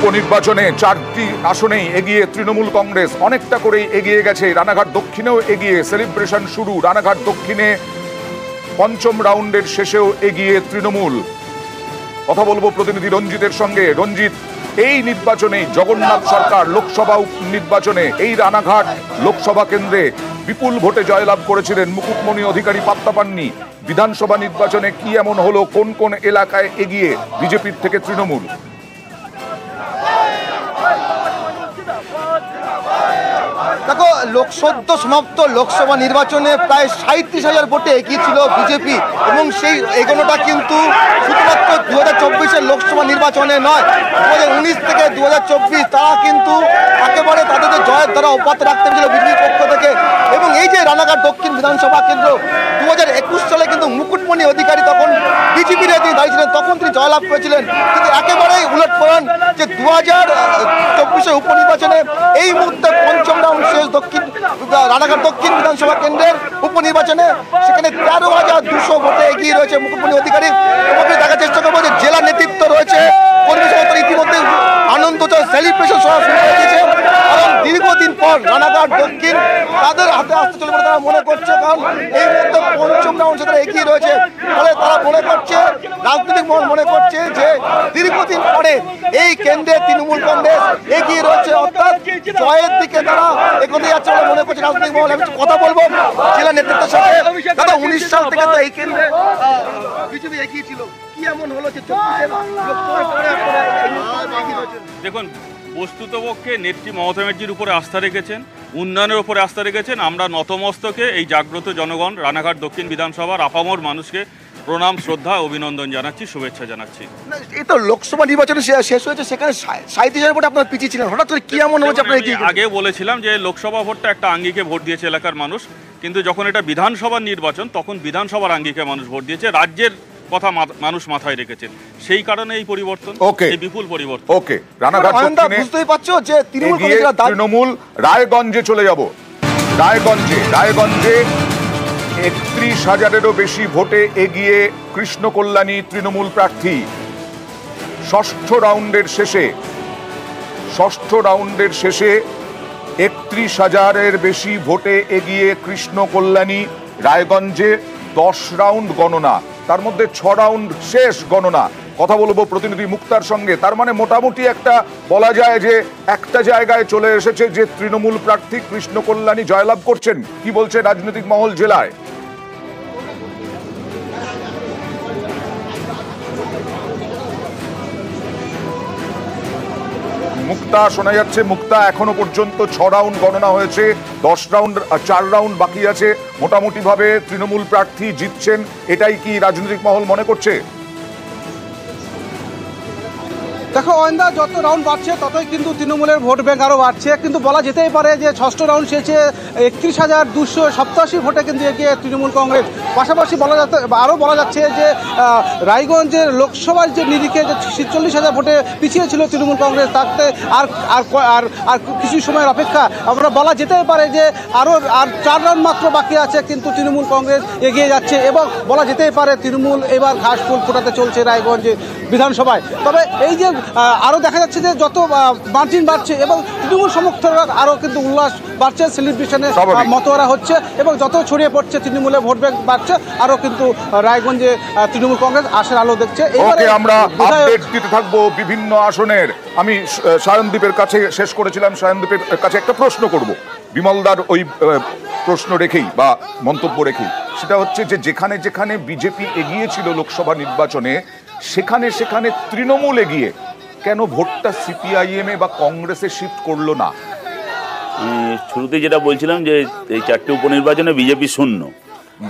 উপনির্বাচনে 4টি আসনেই এগিয়ে তৃণমূল কংগ্রেস, অনেকটা করেই এগিয়ে গেছে। রানাঘাট দক্ষিণেও এগিয়ে, সেলিব্রেশন শুরু। রানাঘাট দক্ষিণে পঞ্চম রাউন্ডের শেষেও এগিয়ে তৃণমূল। কথা বলবো প্রতিনিধি রঞ্জিতের সঙ্গে। রঞ্জিত, এই নির্বাচনে জগন্নাথ সরকার লোকসভা নির্বাচনে এই রানাঘাট লোকসভা কেন্দ্রে বিপুল ভোটে জয়লাভ করেছিলেন, মুকুটমণি অধিকারী পাত্তা পাননি। বিধানসভা নির্বাচনে কি এমন হলো, কোন কোন এলাকায় এগিয়ে বিজেপির থেকে তৃণমূল? দেখো, সদ্য সমাপ্ত লোকসভা নির্বাচনে প্রায় 37,000 ভোটে এগিয়ে ছিল বিজেপি, এবং সেই এগোনোটা কিন্তু শুধুমাত্র 2024-এর লোকসভা নির্বাচনে নয়, 2019 থেকে 2024 তারা কিন্তু একেবারে তাদের যে জয়ের দ্বারা অব্যাহত রাখতে পেরেছিল বিজেপির পক্ষ থেকে। এবং এই যে রানাঘাট দক্ষিণ বিধানসভা কেন্দ্র 2021 সালে কিন্তু মুকুটমণি অধিকারী তখন বিজেপির তিনি দাঁড়িয়েছিলেন, তখন তিনি জয়লাভ করেছিলেন। কিন্তু একেবারেই উলট করেন যে 2024-এর উপনির্বাচনে এই মুহূর্তে পঞ্চম রাউন্ড শেষ দক্ষিণ রানাঘাট দক্ষিণ বিধানসভা কেন্দ্রের উপনির্বাচনে, সেখানে 13,200 ভোটে এগিয়ে রয়েছে মুকুটমণি অধিকারী। এবং দেখার চেষ্টা করবো যে জেলা নেতৃত্ব রয়েছে, কর্মী সমর্থন ইতিমধ্যে আনন্দ সেলিব্রেশন সহ শুরু হয়ে গেছে। কারণ দীর্ঘদিন পর রানাঘাট দক্ষিণ তাদের হাতে আসতে চলে বলে তারা মনে করছে, কারণ এই মুহূর্তে পঞ্চম রাউন্ড তারা এগিয়ে রয়েছে। ফলে তারা মনে করছে, রাজনৈতিক মহল মনে করছে যে দীর্ঘদিন পরে এই কেন্দ্রে তৃণমূল কংগ্রেস এগিয়ে রয়েছে, অর্থাৎ জয়ের দিকে তারা এগোতে যাচ্ছে বলে মনে করছে রাজনৈতিক মহল। আমি কথা বলবো জেলা নেতৃত্বের সাথে। দাদা, 19 সাল থেকে তো এই কেন্দ্রে বিজেপি এগিয়ে ছিল, কি এমন হলো যে 24-এর লোকসভার পরে এগিয়ে রয়েছে? দেখুন, বস্তুতপক্ষে নেত্রী মমতা ব্যানার্জির উপরে আস্থা রেখেছেন, উন্নয়নের উপরে আস্থা রেখেছেন। আমরা নতমস্তকে এই জাগ্রত জনগণ, রানাঘাট দক্ষিণ বিধানসভার আপামর মানুষকে প্রণাম, শ্রদ্ধা, অভিনন্দন জানাচ্ছি, শুভেচ্ছা জানাচ্ছি। এই তো লোকসভা নির্বাচনে শেষ হয়েছে, সেখানে 37,000 ভোট আপনার পিছিয়ে ছিলেন, হঠাৎ করে কি এমন হয়েছে আপনার? আগে বলেছিলাম যে লোকসভা ভোটটা একটা আঙ্গিকে ভোট দিয়েছে এলাকার মানুষ, কিন্তু যখন এটা বিধানসভার নির্বাচন তখন বিধানসভার আঙ্গিকে মানুষ ভোট দিয়েছে, রাজ্যের কথা মানুষ মাথায় রেখেছেন, সেই কারণে এই পরিবর্তন, এই বিপুল পরিবর্তন। ওকে, রানাঘাট দক্ষিণে বুঝতেই পারছো যে তৃণমূল। রায়গঞ্জে চলে যাব। রায়গঞ্জে 31,000-এরও বেশি ভোটে এগিয়ে কৃষ্ণ কল্যাণী তৃণমূল প্রার্থী। ষষ্ঠ রাউন্ডের শেষে 31,000-এর বেশি ভোটে এগিয়ে কৃষ্ণ কল্যাণী। রায়গঞ্জে 10 রাউন্ড গণনা, তার মধ্যে 6 রাউন্ড শেষ গণনা। কথা বলবো প্রতিনিধি মুক্তার সঙ্গে। তার মানে মোটামুটি একটা বলা যায় যে একটা জায়গায় চলে এসেছে যে তৃণমূল প্রার্থী কৃষ্ণ কল্যাণী জয়লাভ করছেন। কি বলছে রাজনৈতিক মহল জেলায়? মুক্তা, শোনা যাচ্ছে মুক্তা, এখনো পর্যন্ত 6 রাউন্ড গণনা হয়েছে, 4 রাউন্ড বাকি আছে। মোটামুটি ভাবে তৃণমূল প্রার্থী জিতছেন, এটাই কি রাজনৈতিক মহল মনে করছে? দেখো অয়ন্দা, যত রাউন্ড বাড়ছে ততই কিন্তু তৃণমূলের ভোট ব্যাংক আরও বাড়ছে, কিন্তু বলা যেতেই পারে যে ষষ্ঠ রাউন্ড শেষে 31,287 ভোটে কিন্তু এগিয়ে তৃণমূল কংগ্রেস। পাশাপাশি আরও বলা যাচ্ছে যে রায়গঞ্জের লোকসভার যে নিরিখে যে 46,000 ভোটে পিছিয়ে ছিল তৃণমূল কংগ্রেস, তাতে আর কিছু সময়ের অপেক্ষা। আমরা বলা যেতেই পারে যে আর 4 রাউন্ড মাত্র বাকি আছে, কিন্তু তৃণমূল কংগ্রেস এগিয়ে যাচ্ছে, এবং বলা যেতেই পারে তৃণমূল এবার ঘাস ফুল ফোটাতে চলছে রায়গঞ্জে বিধানসভায়। তবে এই যে আরও দেখা যাচ্ছে যে যত মার্জিন বাড়ছে এবং তৃণমূল সমর্থকরা আরও কিন্তু উল্লাস বাড়ছে, সেলিব্রেশনে মতোয়ারা হচ্ছে, এবং যত ছড়িয়ে পড়ছে তৃণমূলের ভোট ব্যাংক বাড়ছে, আরও কিন্তু রায়গঞ্জে তৃণমূল কংগ্রেস আশার আলো দেখছে। এবারে আমরা আপডেট দিতে থাকবো বিভিন্ন আসনের। আমি সায়নদীপের কাছে শেষ করেছিলাম, সায়নদীপের কাছে একটা প্রশ্ন করব, বিমলদার ওই প্রশ্ন রেখেই বা মন্তব্য রেখেই। সেটা হচ্ছে যে যেখানে যেখানে বিজেপি এগিয়েছিল লোকসভা নির্বাচনে, সেখানে তৃণমূল এগিয়ে, কেন ভোটটা সিপিআইএম বা কংগ্রেসে শিফট করলো না? শুরুতে যেটা বলছিলাম যে এই 4টে উপনির্বাচনে বিজেপি শূন্য,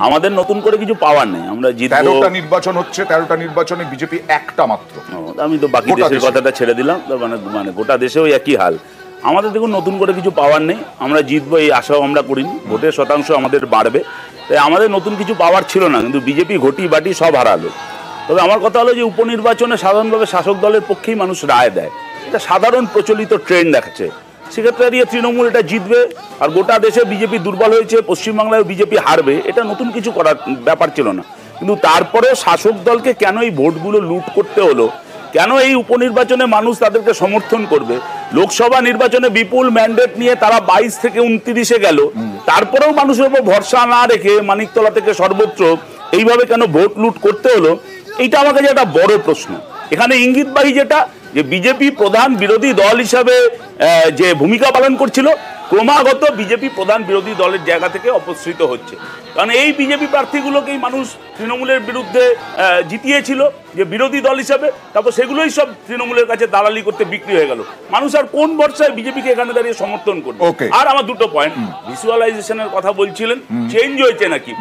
আমাদের নতুন করে কিছু পাওয়ার নেই। আমরা 13টা নির্বাচন হচ্ছে, 13টা নির্বাচনে বিজেপি একটা মাত্র। আমি তো বাকি দেশের কথাটা ছেড়ে দিলাম, মানে গোটা দেশেও একই হাল। আমাদের দেখুন নতুন করে কিছু পাওয়ার নেই, আমরা জিতবো এই আশাও আমরা করিনি, ভোটের শতাংশ আমাদের বাড়বে, তাই আমাদের নতুন কিছু পাওয়ার ছিল না, কিন্তু বিজেপি ঘটি বাটি সব হারালো। তবে আমার কথা হলো যে উপনির্বাচনে সাধারণভাবে শাসক দলের পক্ষেই মানুষ রায় দেয়, এটা সাধারণ প্রচলিত ট্রেন্ড দেখাচ্ছে। সেক্ষেত্রে দিয়ে তৃণমূল এটা জিতবে, আর গোটা দেশে বিজেপি দুর্বল হয়েছে, পশ্চিমবাংলায় বিজেপি হারবে, এটা নতুন কিছু করার ব্যাপার ছিল না। কিন্তু তারপরেও শাসক দলকে কেন এই ভোটগুলো লুট করতে হলো, কেন এই উপনির্বাচনে মানুষ তাদেরকে সমর্থন করবে? লোকসভা নির্বাচনে বিপুল ম্যান্ডেট নিয়ে তারা 22 থেকে 29-এ গেল, তারপরেও মানুষের উপর ভরসা না রেখে মানিকতলা থেকে সর্বত্র এইভাবে কেন ভোট লুট করতে হলো? এইটা আমার কাছে একটা বড় প্রশ্ন। এখানে ইঙ্গিতবাহী যেটা, যে বিজেপি প্রধান বিরোধী দল হিসাবে যে ভূমিকা পালন করছিল, ক্রমাগত বিজেপি প্রধান বিরোধী দলের জায়গা থেকে অপসৃত হচ্ছে। কারণ এই বিজেপি প্রার্থীগুলোকেই মানুষ তৃণমূলের বিরুদ্ধে জিতিয়েছিল যে বিরোধী দল হিসাবে, তারপর সেগুলোই সব তৃণমূলের কাছে দালালি করতে বিক্রি হয়ে গেল। মানুষ আর কোন ভরসায় বিজেপিকে এখানে দাঁড়িয়ে সমর্থন করবে? আর আমার দুটো পয়েন্ট, ভিজুয়ালাইজেশনের কথা বলছিলেন, চেঞ্জ হয়েছে নাকি?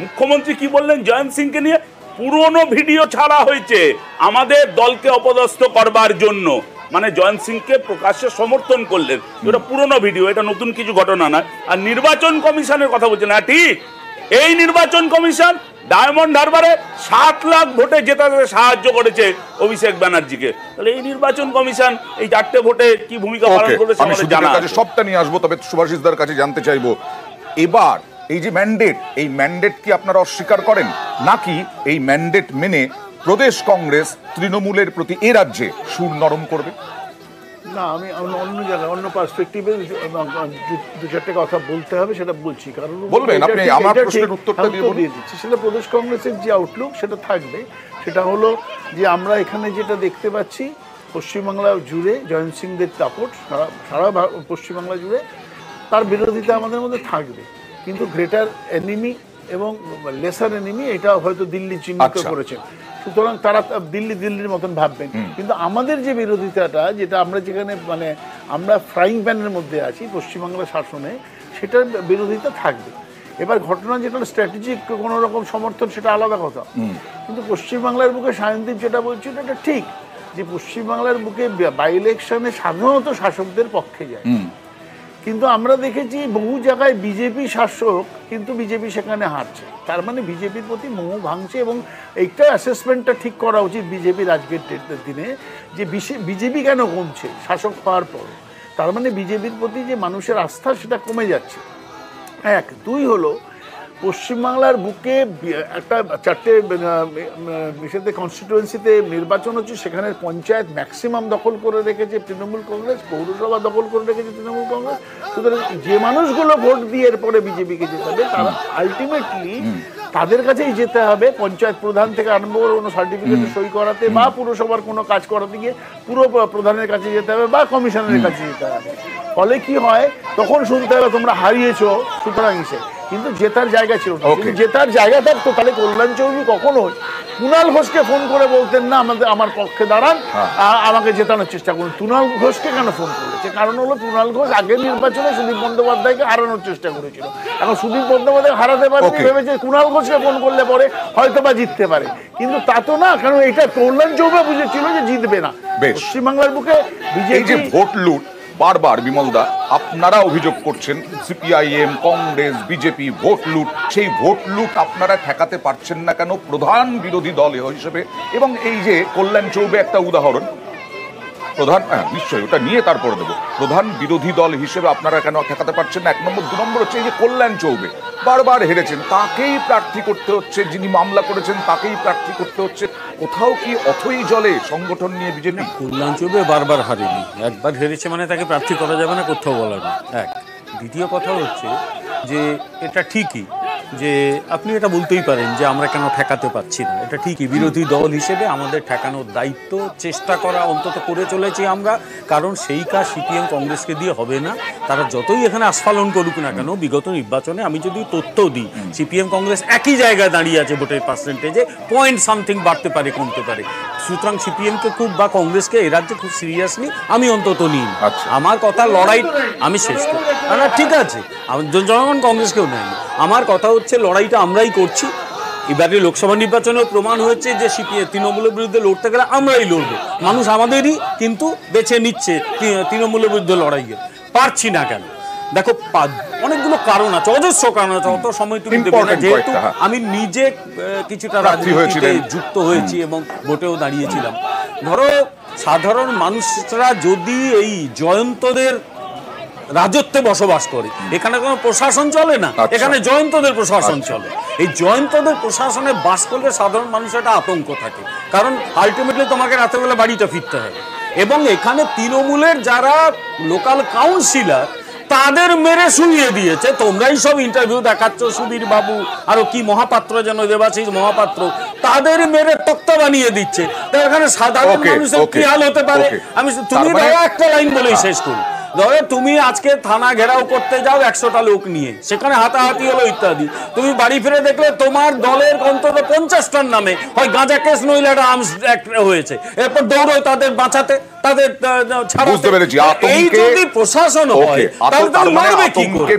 মুখ্যমন্ত্রী কি বললেন জয়ন্ত সিংকে নিয়ে? পুরনো ভিডিও ছাড়া হয়েছে আমাদের দলকে অপদস্থ করবার জন্য, মানে জয়ন্ত সিংকে প্রকাশ্যে সমর্থন করলেন। এটা পুরনো ভিডিও, এটা নতুন কিছু ঘটনা নয়। আর নির্বাচন কমিশনের কথা বলছেন, হ্যাঁ ঠিক, এই নির্বাচন কমিশন ডায়মন্ড হারবারে 7 লাখ ভোটে জেতাতে সাহায্য করেছে অভিষেক ব্যানার্জিকে। তাহলে এই নির্বাচন কমিশন এই 4টে ভোটে কি ভূমিকা পালন করেছে আমাদের জানা আছে। সবটা নিয়ে আসবো, তবে সুভাষিসদার কাছে জানতে চাইবো, এবার এই যে ম্যান্ডেট, এই ম্যান্ডেট কি আপনারা অস্বীকার করেন, নাকি এই ম্যান্ডেট মেনে প্রদেশ কংগ্রেস তৃণমূলের প্রতি এ রাজ্যে সুর নরম করবে? না, আমি অন্য জায়গায় অন্য পার্সপেক্টিভে দু চারটে কথা বলতে হবে, সেটা বলছি। কারণ বলবেন আপনি, আমার প্রশ্নের উত্তরটা দিয়ে দিচ্ছি। সেটা প্রদেশ কংগ্রেসের যে আউটলুক সেটা থাকবে। সেটা হলো যে আমরা এখানে যেটা দেখতে পাচ্ছি, পশ্চিমবাংলা জুড়ে জয়ন্ত সিংদের দাপট সারা পশ্চিমবাংলা জুড়ে, তার বিরোধিতা আমাদের মধ্যে থাকবে। কিন্তু গ্রেটার এনিমি এবং লেসার এনিমি এটা হয়তো দিল্লি চিহ্নিত করেছেন, সুতরাং তারা দিল্লির মতন ভাববেন। কিন্তু আমাদের যে বিরোধিতাটা, যেটা আমরা যেখানে মানে আমরা ফ্রাইং প্যানের মধ্যে আছি পশ্চিমবাংলা শাসনে, সেটার বিরোধিতা থাকবে। এবার ঘটনা যেটা স্ট্র্যাটেজিক কোনো রকম সমর্থন, সেটা আলাদা কথা। কিন্তু পশ্চিমবাংলার বুকে সায়নদীপ যেটা বলছিল এটা ঠিক, যে পশ্চিমবাংলার বুকে বাই ইলেকশনে সাধারণত শাসকদের পক্ষে যায়। কিন্তু আমরা দেখেছি বহু জায়গায় বিজেপি শাসক, কিন্তু বিজেপি সেখানে হারছে। তার মানে বিজেপির প্রতি মোহ ভাঙছে। এবং এইটা অ্যাসেসমেন্টটা ঠিক করা উচিত বিজেপির আজকের দিনে, যে বিজেপি কেন কমছে শাসক হওয়ার পর। তার মানে বিজেপির প্রতি যে মানুষের আস্থা, সেটা কমে যাচ্ছে। 1, 2 হলো পশ্চিমবাংলার বুকে একটা 4টে কনস্টিটুয়েন্সিতে নির্বাচন হচ্ছে, সেখানে পঞ্চায়েত ম্যাক্সিমাম দখল করে রেখেছে তৃণমূল কংগ্রেস, পৌরসভা দখল করে রেখেছে তৃণমূল কংগ্রেস। সুতরাং যে মানুষগুলো ভোট দিয়ে এরপরে বিজেপিকে যেতে হবে, তারা আলটিমেটলি তাদের কাছেই যেতে হবে, পঞ্চায়েত প্রধান থেকে আরম্ভ করে কোনো সার্টিফিকেটে সই করাতে, বা পুরসভার কোনো কাজ করাতে গিয়ে পুরো প্রধানের কাছে যেতে হবে, বা কমিশনারের কাছে যেতে হবে। ফলে কি হয়, তখন শুনতে হবে তোমরা হারিয়েছো, সুতরাং এসে কিন্তু জেতার জায়গা ছিল না। কিন্তু জেতার জায়গা থাকতো, তাহলে কল্যাণ চৌধুরী কখনোই কুণাল ঘোষকে ফোন করে বলতেন না আমার পক্ষে দাঁড়ান, আমাকে জেতানোর চেষ্টা করুন। কুণাল ঘোষকে কেন ফোন করেছে? কারণ হলো কুণাল ঘোষ আগের নির্বাচনে সুদীপ বন্দ্যোপাধ্যায়কে হারানোর চেষ্টা করেছিল। এখন সুদীপ বন্দ্যোপাধ্যায় হারাতে পারেনি, ভেবেছে কুণাল ঘোষকে ফোন করলে পরে হয়তো বা জিততে পারে। কিন্তু তা তো না, কারণ এটা কল্যাণ চৌধুরী বুঝেছিল যে জিতবে না। পশ্চিমবাংলার বুকে বিজেপি ভোট লুট বারবার, বিমলদা আপনারা অভিযোগ করছেন, সিপিআইএম, কংগ্রেস, বিজেপি ভোট লুট, সেই ভোট লুট আপনারা ঠেকাতে পারছেন না কেন প্রধান বিরোধী দল হিসেবে? এবং এই যে কল্যাণ চৌবে একটা উদাহরণ, প্রধান, নিশ্চয়ই ওটা নিয়ে তারপরে দেবো, প্রধান বিরোধী দল হিসেবে আপনারা কেন ঠেকাতে পারছেন না? 1 নম্বর। 2 নম্বর হচ্ছে এই যে কল্যাণ চৌবে বারবার হেরেছেন, তাকেই প্রার্থী করতে হচ্ছে, যিনি মামলা করেছেন তাকেই প্রার্থী করতে হচ্ছে। কোথাও কি অথই জলে সংগঠন নিয়ে বিজেপি? কল্যাণ চৌবে বারবার হারেনি, একবার হেরেছে মানে তাকে প্রার্থী করা যাবে না, কোথাও বলা না। দ্বিতীয় কথা হচ্ছে যে এটা ঠিকই যে আপনি এটা বলতেই পারেন যে আমরা কেন ঠেকাতে পারছি না, এটা ঠিকই। বিরোধী দল হিসেবে আমাদের ঠেকানোর দায়িত্ব চেষ্টা করা অন্তত করে চলেছি আমরা, কারণ সেই কাজ সিপিএম কংগ্রেসকে দিয়ে হবে না। তারা যতই এখানে আস্ফালন করুক না কেন, বিগত নির্বাচনে আমি যদি তথ্য দিই, সিপিএম কংগ্রেস একই জায়গায় দাঁড়িয়ে আছে ভোটের পার্সেন্টেজে, পয়েন্ট সামথিং বাড়তে পারে কমতে পারে। সুতরাং সিপিএমকে খুব বা কংগ্রেসকে এ রাজ্যে খুব সিরিয়াসলি আমি অন্তত নিই। আমার কথা লড়াই আমি শেষ করি না, ঠিক আছে, জনগণ কংগ্রেসকেও নেয়নি। আমার কথা হচ্ছে লড়াইটা আমরাই করছি। এবারে লোকসভা নির্বাচনেও প্রমাণ হয়েছে যে তৃণমূলের বিরুদ্ধে লড়তে গেলে আমরাই লড়বো, মানুষ আমাদেরই কিন্তু বেছে নিচ্ছে তৃণমূলের বিরুদ্ধে লড়াইয়ে। পারছি না কেন? দেখো অনেকগুলো কারণ আছে, অজস্র কারণ আছে, অত সময় তুমি দেবে না। যেহেতু আমি নিজে কিছুটা রাজনীতিতে যুক্ত হয়েছি এবং ভোটেও দাঁড়িয়েছিলাম, ধরো সাধারণ মানুষরা যদি এই জয়ন্তদের রাজত্বে বসবাস করে, এখানে কোনো প্রশাসন চলে না, এখানে জয়ন্তদের প্রশাসন চলে। এই জয়ন্তদের প্রশাসনে বাস করলে সাধারণ মানুষের একটা আতঙ্ক থাকে, কারণ আলটিমেটলি তোমাকে রাতেরবেলা বাড়িটা ফিরতে হবে। এবং এখানে তৃণমূলের যারা লোকাল কাউন্সিলর তাদের মেরে শুইয়ে দিয়েছে। তোমরাই সব ইন্টারভিউ দেখাচ্ছ, সুধীর বাবু আরো কি মহাপাত্র যেন, দেবাশিস মহাপাত্র, তাদের মেরে তক্তা বানিয়ে দিচ্ছে। তো এখানে সাধারণ মানুষের কি হাল হতে পারে? আমি তুমি ধরো একটা লাইন বলেই শেষ করি। ধরো তুমি আজকে থানা ঘেরাও করতে যাও 100টা লোক নিয়ে, সেখানে হাতাহাতি হলো ইত্যাদি, তুমি বাড়ি ফিরে দেখলে তোমার দলের অন্তত 50টার নামে হয় গাঁজা কেস নইলে একটা আর্মস অ্যাক্ট হয়েছে, এরপর দৌড়ো তাদের বাঁচাতে, তাদের বুঝতে পেরেছি। এই যদি প্রশাসন হয় তাহলে তুমি মারবে কি করে?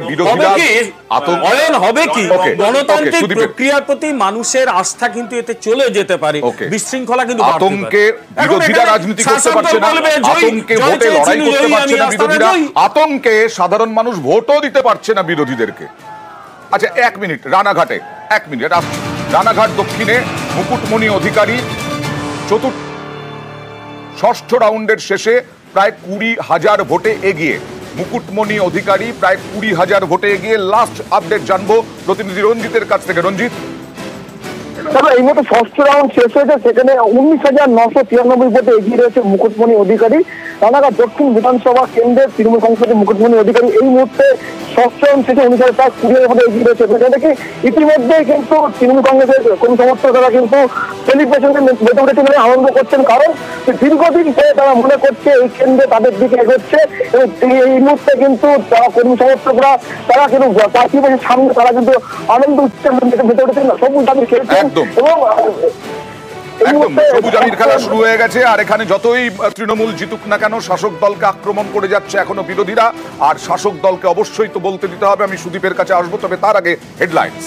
হবে কি? গণতান্ত্রিক প্রক্রিয়ার প্রতি মানুষের আস্থা কিন্তু এতে চলে যেতে পারে, বিশৃঙ্খলা কিন্তু আতঙ্কে বিরোধীরা রাজনীতি করতে পারছে না, আতঙ্কে ভোটে লড়াই করতে পারছে না বিরোধীরা, আতঙ্কে সাধারণ মানুষ ভোটও দিতে পারছে না বিরোধীদেরকে। আচ্ছা 1 মিনিট, রানাঘাটে 1 মিনিট আসছি। রানাঘাট দক্ষিণে মুকুটমণি অধিকারী ষষ্ঠ রাউন্ডের শেষে প্রায় 20,000 ভোটে এগিয়ে। মুকুটমণি অধিকারী প্রায় 20,000 ভোটে এগিয়ে। লাস্ট আপডেট জানবো প্রতিনিধি রঞ্জিতের কাছ থেকে। রঞ্জিত, এই মতো ষষ্ঠ রাউন্ড শেষ হয়েছে, সেখানে 19,993 ভোটে এগিয়ে রয়েছে মুকুটমণি অধিকারী। রানাঘাট দক্ষিণ বিধানসভা কেন্দ্রের তৃণমূল কংগ্রেসের মুকুটমণি অধিকারী এই মুহূর্তে ষষ্ঠ রাউন্ড শেষে অনুসারে প্রায় 20,000 ভোটে এগিয়ে রয়েছে। সেটা কি ইতিমধ্যেই কিন্তু তৃণমূল কংগ্রেসের কোন সমর্থকরা কিন্তু সেলিব্রেশনে মেতে উঠেছেন, আনন্দ করছেন, কারণ দীর্ঘদিন ধরে তারা মনে করছে এই কেন্দ্রে তাদের দিকে এগোচ্ছে। এবং এই মুহূর্তে কিন্তু কর্মী সমর্থকরা তারা কিন্তু প্রার্থী সামনে তারা কিন্তু আনন্দ উৎসব মেতে উঠেছেন, সবুজ দাবি খেলছেন। এবং একদম সবুজ আবির খেলা শুরু হয়ে গেছে। আর এখানে যতই তৃণমূল জিতুক না কেন, শাসক দলকে আক্রমণ করে যাচ্ছে এখনো বিরোধীরা। আর শাসক দলকে অবশ্যই তো বলতে দিতে হবে। আমি সুদীপের কাছে আসবো, তবে তার আগে হেডলাইন্স।